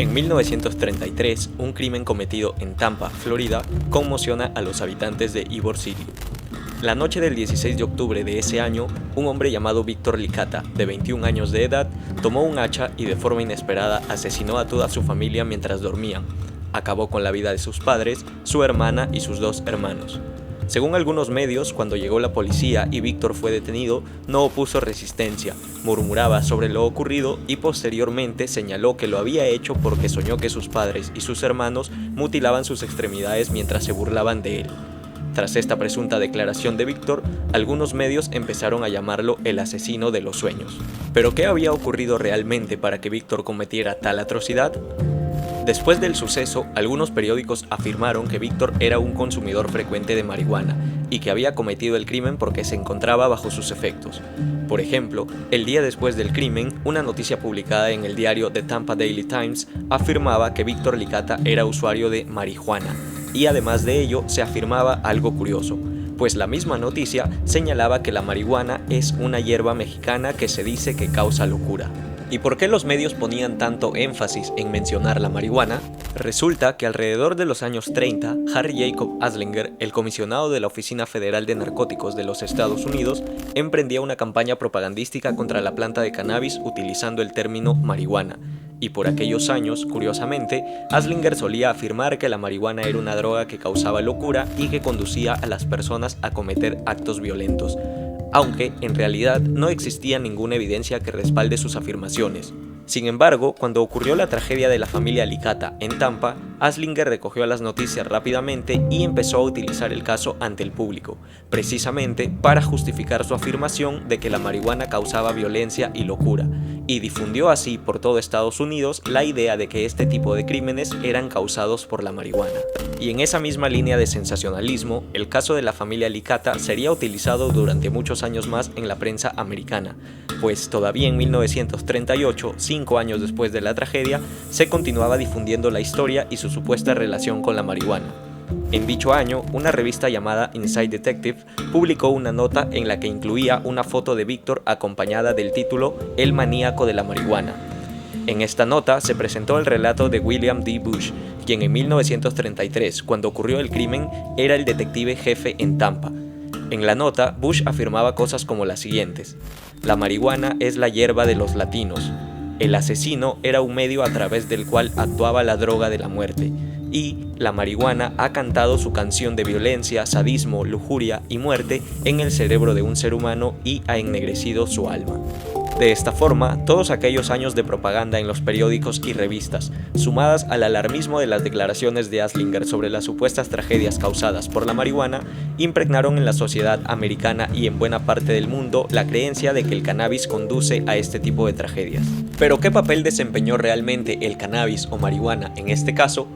En 1933, un crimen cometido en Tampa, Florida, conmociona a los habitantes de Ybor City. La noche del 16 de octubre de ese año, un hombre llamado Víctor Licata, de 21 años de edad, tomó un hacha y de forma inesperada asesinó a toda su familia mientras dormían. Acabó con la vida de sus padres, su hermana y sus 2 hermanos. Según algunos medios, cuando llegó la policía y Víctor fue detenido, no opuso resistencia, murmuraba sobre lo ocurrido y posteriormente señaló que lo había hecho porque soñó que sus padres y sus hermanos mutilaban sus extremidades mientras se burlaban de él. Tras esta presunta declaración de Víctor, algunos medios empezaron a llamarlo el asesino de los sueños. ¿Pero qué había ocurrido realmente para que Víctor cometiera tal atrocidad? Después del suceso, algunos periódicos afirmaron que Víctor era un consumidor frecuente de marihuana y que había cometido el crimen porque se encontraba bajo sus efectos. Por ejemplo, el día después del crimen, una noticia publicada en el diario The Tampa Daily Times afirmaba que Víctor Licata era usuario de marihuana, y además de ello se afirmaba algo curioso, pues la misma noticia señalaba que la marihuana es una hierba mexicana que se dice que causa locura. ¿Y por qué los medios ponían tanto énfasis en mencionar la marihuana? Resulta que alrededor de los años 30, Harry Jacob Anslinger, el comisionado de la Oficina Federal de Narcóticos de los Estados Unidos, emprendía una campaña propagandística contra la planta de cannabis utilizando el término marihuana. Y por aquellos años, curiosamente, Anslinger solía afirmar que la marihuana era una droga que causaba locura y que conducía a las personas a cometer actos violentos, aunque en realidad no existía ninguna evidencia que respalde sus afirmaciones. Sin embargo, cuando ocurrió la tragedia de la familia Licata en Tampa, Anslinger recogió las noticias rápidamente y empezó a utilizar el caso ante el público, precisamente para justificar su afirmación de que la marihuana causaba violencia y locura, y difundió así por todo Estados Unidos la idea de que este tipo de crímenes eran causados por la marihuana. Y en esa misma línea de sensacionalismo, el caso de la familia Licata sería utilizado durante muchos años más en la prensa americana, pues todavía en 1938, 5 años después de la tragedia, se continuaba difundiendo la historia y su supuesta relación con la marihuana. En dicho año, una revista llamada Inside Detective publicó una nota en la que incluía una foto de Víctor acompañada del título El maníaco de la marihuana. En esta nota se presentó el relato de William D. Bush, quien en 1933, cuando ocurrió el crimen, era el detective jefe en Tampa. En la nota, Bush afirmaba cosas como las siguientes: la marihuana es la hierba de los latinos, el asesino era un medio a través del cual actuaba la droga de la muerte, y la marihuana ha cantado su canción de violencia, sadismo, lujuria y muerte en el cerebro de un ser humano y ha ennegrecido su alma. De esta forma, todos aquellos años de propaganda en los periódicos y revistas, sumadas al alarmismo de las declaraciones de Anslinger sobre las supuestas tragedias causadas por la marihuana, impregnaron en la sociedad americana y en buena parte del mundo la creencia de que el cannabis conduce a este tipo de tragedias. ¿Pero qué papel desempeñó realmente el cannabis o marihuana en este caso?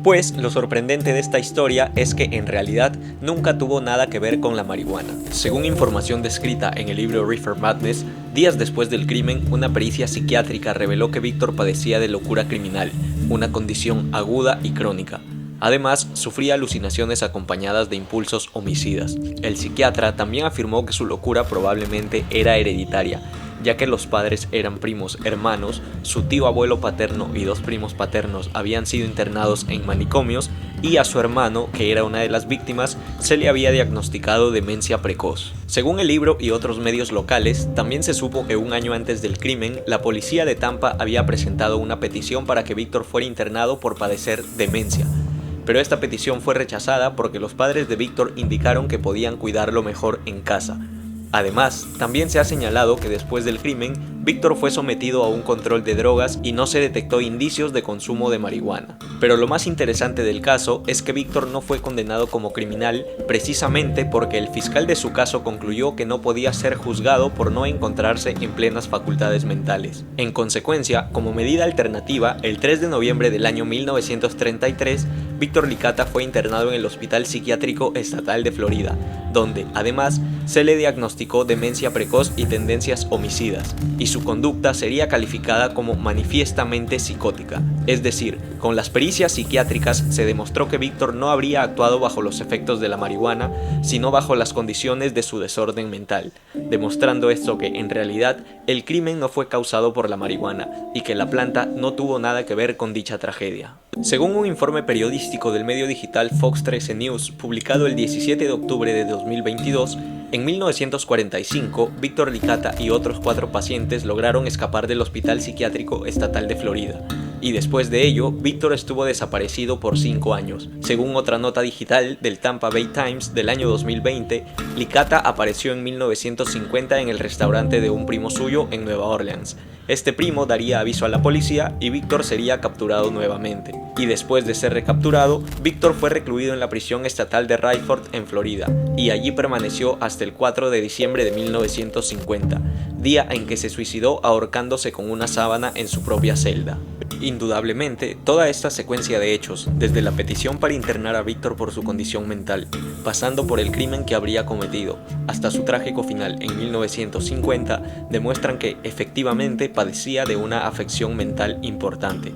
Pues lo sorprendente de esta historia es que en realidad nunca tuvo nada que ver con la marihuana. Según información descrita en el libro Reefer Madness, días después del crimen, una pericia psiquiátrica reveló que Víctor padecía de locura criminal, una condición aguda y crónica. Además, sufría alucinaciones acompañadas de impulsos homicidas. El psiquiatra también afirmó que su locura probablemente era hereditaria, ya que los padres eran primos hermanos, su tío abuelo paterno y 2 primos paternos habían sido internados en manicomios y a su hermano, que era una de las víctimas, se le había diagnosticado demencia precoz. Según el libro y otros medios locales, también se supo que un año antes del crimen, la policía de Tampa había presentado una petición para que Víctor fuera internado por padecer demencia. Pero esta petición fue rechazada porque los padres de Víctor indicaron que podían cuidarlo mejor en casa. Además, también se ha señalado que después del crimen, Víctor fue sometido a un control de drogas y no se detectó indicios de consumo de marihuana. Pero lo más interesante del caso es que Víctor no fue condenado como criminal precisamente porque el fiscal de su caso concluyó que no podía ser juzgado por no encontrarse en plenas facultades mentales. En consecuencia, como medida alternativa, el 3 de noviembre del año 1933, Víctor Licata fue internado en el Hospital Psiquiátrico Estatal de Florida, donde, además, se le diagnosticó demencia precoz y tendencias homicidas, y su conducta sería calificada como manifiestamente psicótica. Es decir, con las pericias psiquiátricas se demostró que Víctor no habría actuado bajo los efectos de la marihuana, sino bajo las condiciones de su desorden mental, demostrando esto que, en realidad, el crimen no fue causado por la marihuana y que la planta no tuvo nada que ver con dicha tragedia. Según un informe periodístico del medio digital Fox 13 News, publicado el 17 de octubre de 2022, en 1945, Víctor Licata y otros 4 pacientes lograron escapar del Hospital Psiquiátrico Estatal de Florida, y después de ello, Víctor estuvo desaparecido por 5 años. Según otra nota digital del Tampa Bay Times del año 2020, Licata apareció en 1950 en el restaurante de un primo suyo en Nueva Orleans. Este primo daría aviso a la policía y Víctor sería capturado nuevamente. Y después de ser recapturado, Víctor fue recluido en la prisión estatal de Rayford en Florida, y allí permaneció hasta el 4 de diciembre de 1950, día en que se suicidó ahorcándose con una sábana en su propia celda. Indudablemente, toda esta secuencia de hechos, desde la petición para internar a Víctor por su condición mental, pasando por el crimen que habría cometido, hasta su trágico final en 1950, demuestran que efectivamente padecía de una afección mental importante.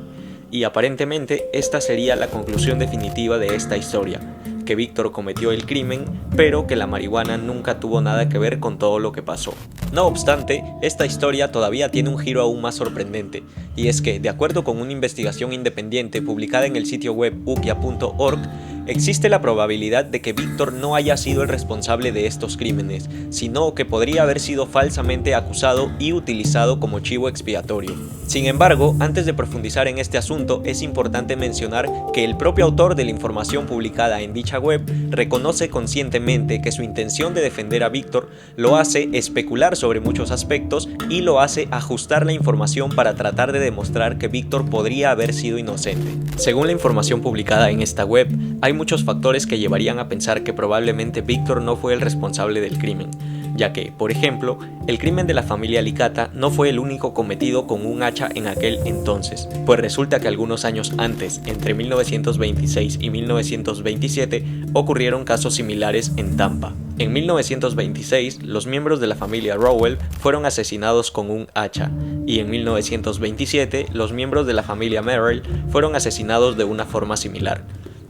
Y aparentemente esta sería la conclusión definitiva de esta historia, que Víctor cometió el crimen, pero que la marihuana nunca tuvo nada que ver con todo lo que pasó. No obstante, esta historia todavía tiene un giro aún más sorprendente, y es que, de acuerdo con una investigación independiente publicada en el sitio web ukia.org, existe la probabilidad de que Víctor no haya sido el responsable de estos crímenes, sino que podría haber sido falsamente acusado y utilizado como chivo expiatorio. Sin embargo, antes de profundizar en este asunto, es importante mencionar que el propio autor de la información publicada en dicha web reconoce conscientemente que su intención de defender a Víctor lo hace especular sobre muchos aspectos y lo hace ajustar la información para tratar de demostrar que Víctor podría haber sido inocente. Según la información publicada en esta web, hay muchos factores que llevarían a pensar que probablemente Víctor no fue el responsable del crimen, ya que, por ejemplo, el crimen de la familia Licata no fue el único cometido con un hacha en aquel entonces, pues resulta que algunos años antes, entre 1926 y 1927, ocurrieron casos similares en Tampa. En 1926, los miembros de la familia Rowell fueron asesinados con un hacha, y en 1927, los miembros de la familia Merrill fueron asesinados de una forma similar.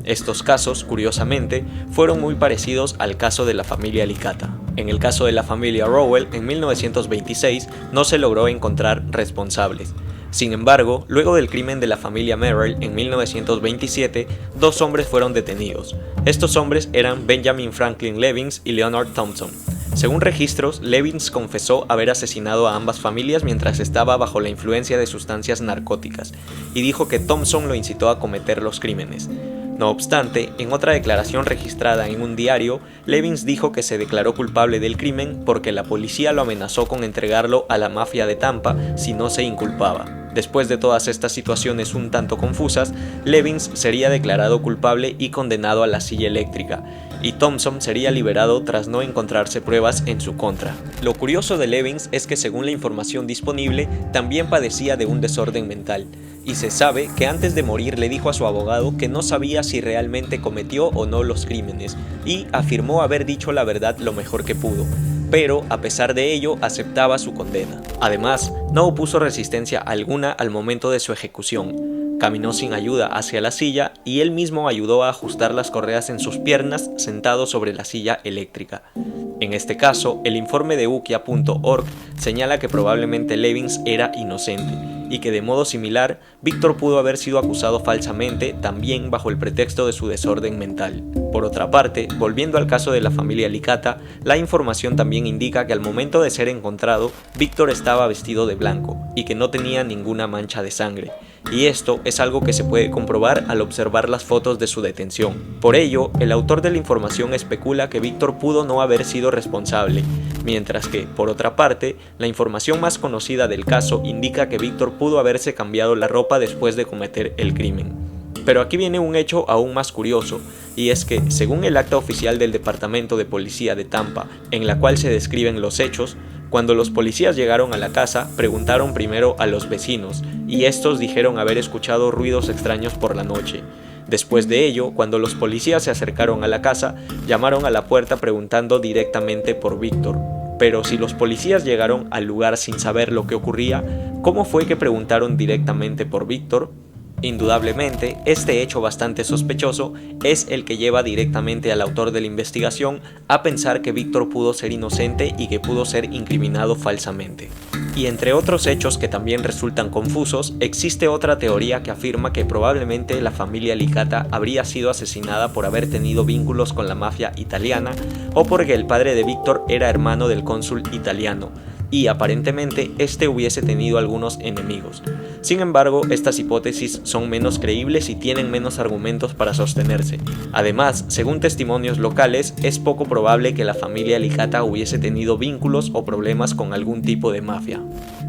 Estos casos, curiosamente, fueron muy parecidos al caso de la familia Licata. En el caso de la familia Rowell, en 1926, no se logró encontrar responsables. Sin embargo, luego del crimen de la familia Merrill en 1927, 2 hombres fueron detenidos. Estos hombres eran Benjamin Franklin Levins y Leonard Thompson. Según registros, Levins confesó haber asesinado a ambas familias mientras estaba bajo la influencia de sustancias narcóticas, y dijo que Thompson lo incitó a cometer los crímenes. No obstante, en otra declaración registrada en un diario, Levins dijo que se declaró culpable del crimen porque la policía lo amenazó con entregarlo a la mafia de Tampa si no se inculpaba. Después de todas estas situaciones un tanto confusas, Levins sería declarado culpable y condenado a la silla eléctrica, y Thompson sería liberado tras no encontrarse pruebas en su contra. Lo curioso de Levins es que, según la información disponible, también padecía de un desorden mental, y se sabe que antes de morir le dijo a su abogado que no sabía si realmente cometió o no los crímenes, y afirmó haber dicho la verdad lo mejor que pudo, pero a pesar de ello aceptaba su condena. Además, no opuso resistencia alguna al momento de su ejecución. Caminó sin ayuda hacia la silla y él mismo ayudó a ajustar las correas en sus piernas sentado sobre la silla eléctrica. En este caso, el informe de ukia.org señala que probablemente Levins era inocente y que de modo similar, Víctor pudo haber sido acusado falsamente también bajo el pretexto de su desorden mental. Por otra parte, volviendo al caso de la familia Licata, la información también indica que al momento de ser encontrado, Víctor estaba vestido de blanco y que no tenía ninguna mancha de sangre. Y esto es algo que se puede comprobar al observar las fotos de su detención. Por ello, el autor de la información especula que Víctor pudo no haber sido responsable, mientras que, por otra parte, la información más conocida del caso indica que Víctor pudo haberse cambiado la ropa después de cometer el crimen. Pero aquí viene un hecho aún más curioso, y es que, según el acta oficial del Departamento de Policía de Tampa, en la cual se describen los hechos, cuando los policías llegaron a la casa, preguntaron primero a los vecinos, y estos dijeron haber escuchado ruidos extraños por la noche. Después de ello, cuando los policías se acercaron a la casa, llamaron a la puerta preguntando directamente por Víctor. Pero si los policías llegaron al lugar sin saber lo que ocurría, ¿cómo fue que preguntaron directamente por Víctor? Indudablemente, este hecho bastante sospechoso es el que lleva directamente al autor de la investigación a pensar que Víctor pudo ser inocente y que pudo ser incriminado falsamente. Y entre otros hechos que también resultan confusos, existe otra teoría que afirma que probablemente la familia Licata habría sido asesinada por haber tenido vínculos con la mafia italiana o porque el padre de Víctor era hermano del cónsul italiano y aparentemente este hubiese tenido algunos enemigos. Sin embargo, estas hipótesis son menos creíbles y tienen menos argumentos para sostenerse. Además, según testimonios locales, es poco probable que la familia Licata hubiese tenido vínculos o problemas con algún tipo de mafia.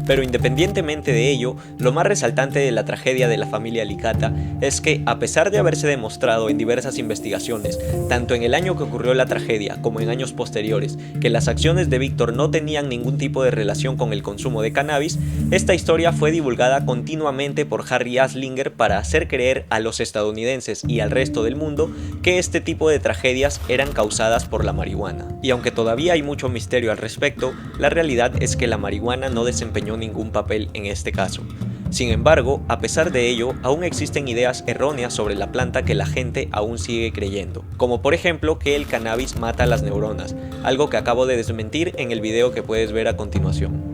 Pero independientemente de ello, lo más resaltante de la tragedia de la familia Licata es que, a pesar de haberse demostrado en diversas investigaciones, tanto en el año que ocurrió la tragedia como en años posteriores, que las acciones de Víctor no tenían ningún tipo de relación con el consumo de cannabis, esta historia fue divulgada continuamente por Harry Anslinger para hacer creer a los estadounidenses y al resto del mundo que este tipo de tragedias eran causadas por la marihuana. Y aunque todavía hay mucho misterio al respecto, la realidad es que la marihuana no desempeñó ningún papel en este caso. Sin embargo, a pesar de ello, aún existen ideas erróneas sobre la planta que la gente aún sigue creyendo, como por ejemplo que el cannabis mata las neuronas, algo que acabo de desmentir en el video que puedes ver a continuación.